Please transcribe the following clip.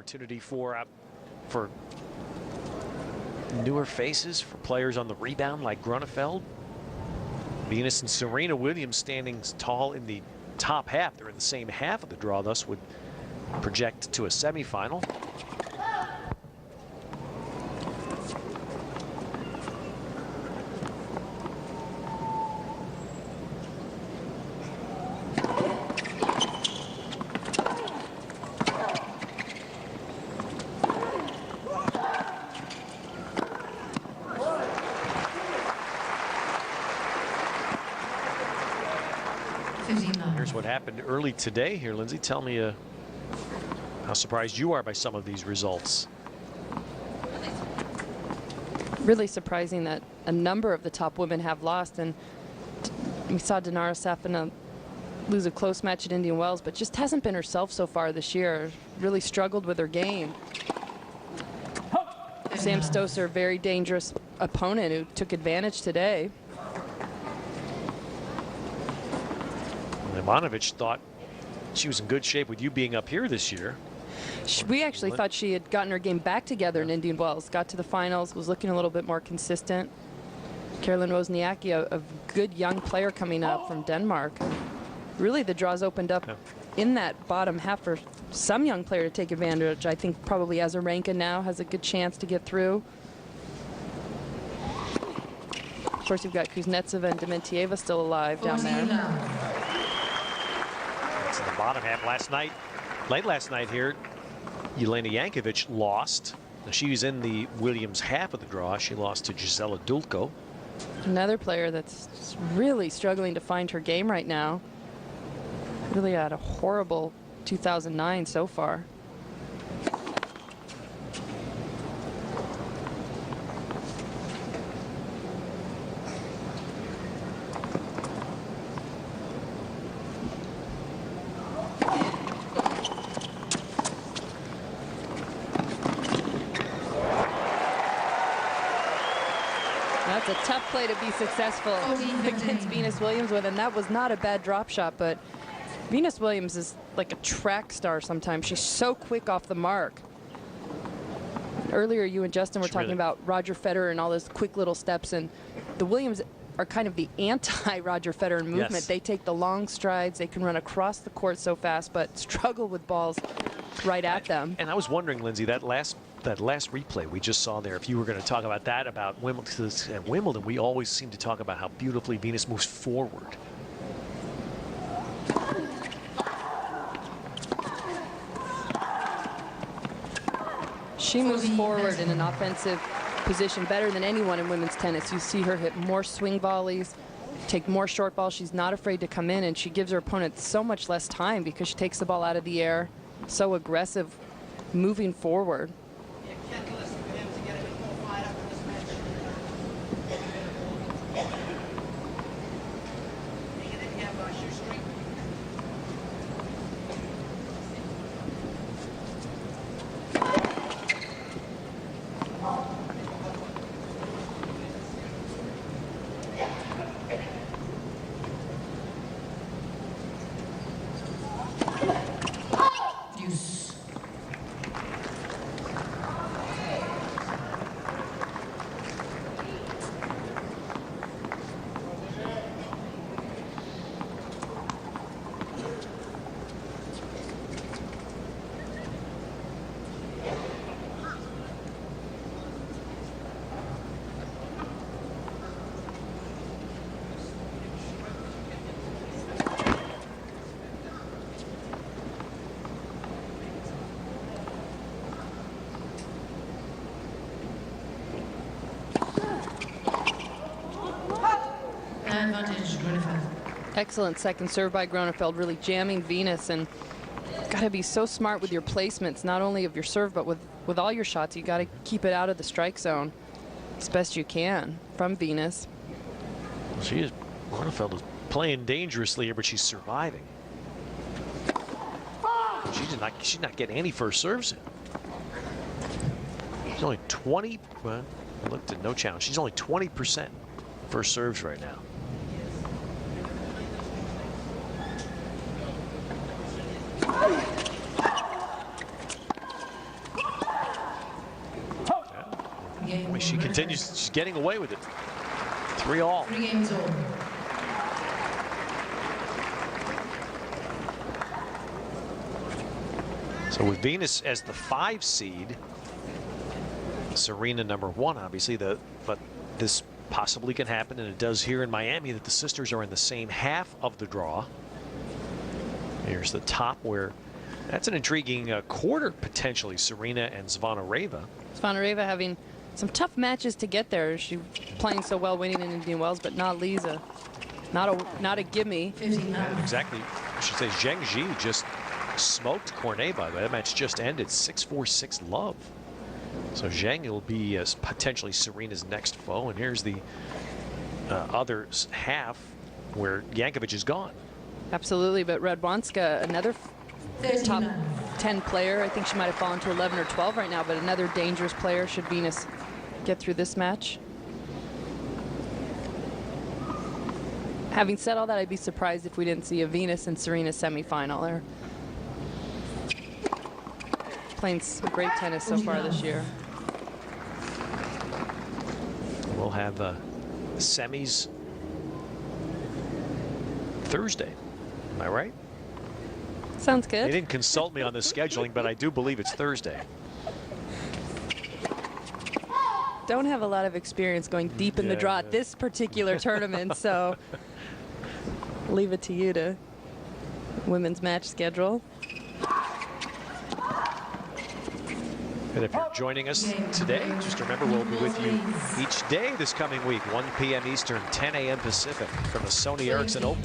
opportunity for newer faces, for players on the rebound like Groenefeld. Venus and Serena Williams standing tall in the top half. They're in the same half of the draw, thus would project to a semifinal. Here's what happened early today here, Lindsay. Tell me how surprised you are by some of these results. Really surprising that a number of the top women have lost, and we saw Dinara Safina lose a close match at Indian Wells, but just hasn't been herself so far this year. Really struggled with her game. Sam Stosur, very dangerous opponent who took advantage today. Ivanovic thought she was in good shape with you being up here this year. We actually thought she had gotten her game back together in Indian Wells, got to the finals, was looking a little bit more consistent. Caroline Wozniacki, a good young player coming up from Denmark. Really, the draws opened up in that bottom half for some young player to take advantage. I think probably Azarenka now has a good chance to get through. Of course, you've got Kuznetsova and Dementieva still alive down there. That's in the bottom half. Late last night here, Jelena Jankovic lost. Now, she was in the Williams half of the draw. She lost to Gisela Dulko. Another player that's really struggling to find her game right now. Really had a horrible 2009 so far. That's a tough play to be successful against Venus Williams with, and that was not a bad drop shot, but Venus Williams is like a track star sometimes. She's so quick off the mark. Earlier, you and Justin were talking about Roger Federer and all those quick little steps, and the Williams are kind of the anti-Roger Federer movement. Yes. They take the long strides. They can run across the court so fast, but struggle with balls right at them. And I was wondering, Lindsay, that last replay we just saw there, if you were going to talk about that, about Wimbledon. At Wimbledon, we always seem to talk about how beautifully Venus moves forward. She moves forward in an offensive position better than anyone in women's tennis. You see her hit more swing volleys, take more short balls. She's not afraid to come in, and she gives her opponent so much less time because she takes the ball out of the air. So aggressive moving forward. Excellent second serve by Groenefeld, really jamming Venus, and got to be so smart with your placements, not only of your serve, but with all your shots. You got to keep it out of the strike zone as best you can from Venus. Groenefeld is playing dangerously here, but she's surviving. She's not getting any first serves in. She's only 20, well, I looked at no challenge. She's only 20% first serves right now. Boy, she continues, she's getting away with it. 3-all. 3 games all. So with Venus as the 5 seed, Serena number 1, obviously, but this possibly can happen, and it does here in Miami, that the sisters are in the same half of the draw. Here's the top, where that's an intriguing quarter, potentially, Serena and Zvonareva. Zvonareva having some tough matches to get there. She playing so well, winning in Indian Wells, but not Lisa. Not a gimme. Exactly. I should say Zheng Ji just smoked Cornet, by the way. That match just ended 6-4, 6-love. So Zheng will be potentially Serena's next foe. And here's the other half where Jankovic is gone. Absolutely, but Radwanska, another top 10 player. I think she might have fallen to 11 or 12 right now, but another dangerous player should Venus get through this match. Having said all that, I'd be surprised if we didn't see a Venus and Serena semifinal. They're playing some great tennis so far this year. We'll have semis Thursday. Am I right? Sounds good. They didn't consult me on the scheduling, but I do believe it's Thursday. Don't have a lot of experience going deep in the draw at this particular tournament, so leave it to you to women's match schedule. And if you're joining us today, just remember we'll be with you each day this coming week, 1 p.m. Eastern, 10 a.m. Pacific, from the Sony Ericcson Open.